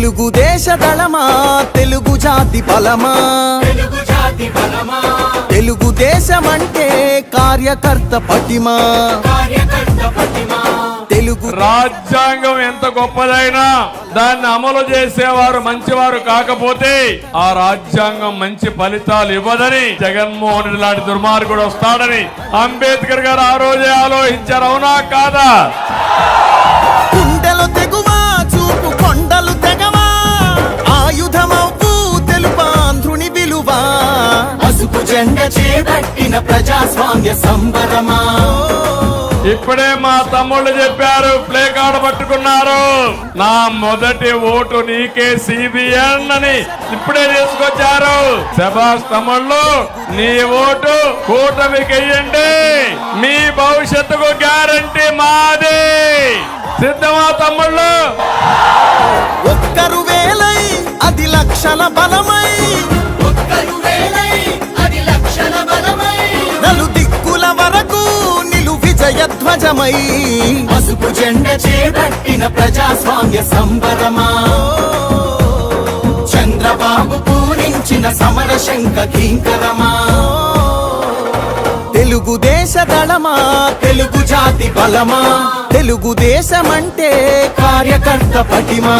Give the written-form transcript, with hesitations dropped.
తెలుగుదేశ దళమా తెలుగు జాతి బలమా తెలుగుదేశమంటే కార్యకర్త పటిమా రాజ్యాంగం ఎంత గొప్పదైనా దాన్ని అమలు చేసేవారు మంచివారు కాకపోతే ఆ రాజ్యాంగం మంచి ఫలితాలు ఇవ్వదని జగన్మోహన్ రెడ్డి లాంటి దుర్మార్గుడు వస్తాడని అంబేద్కర్ గారు ఆ రోజే ఆలోచించారు. అవునా కాదా? కుండలు తెగువా చూపు కొండలు తెగవా ఆయుధమవు తెలుపాంధ్రుని విలువా పసుపు జెండ చేపట్టిన ప్రజాస్వామ్య సంబరమా. ఇప్పుడే మా తమ్ముళ్ళు చెప్పారు, ప్లే కార్డ్ పట్టుకున్నారు. నా మొదటి ఓటు నీకే సిబిఎన్ అని ఇప్పుడే తీసుకొచ్చారు. శభాష్ తమ్ముళ్ళు, నీ ఓటు కూటమికి వెయ్యండి. మీ భవిష్యత్తుకు గ్యారంటీ మాది. సిద్ధమా తమ్ముళ్ళు? ఒక్కరు వేలై అది లక్షల బలమై నలు దిక్కుల వరకు నిలు విజయధ్వజమై పసుపు జెండ చేపట్టిన ప్రజాస్వామ్య సంబరమా. చంద్రబాబు పూరించిన సమర శంఖ కింకరమా. తెలుగుదేశ దళమా తెలుగు జాతి బలమా తెలుగుదేశమంటే కార్యకర్త పటిమా.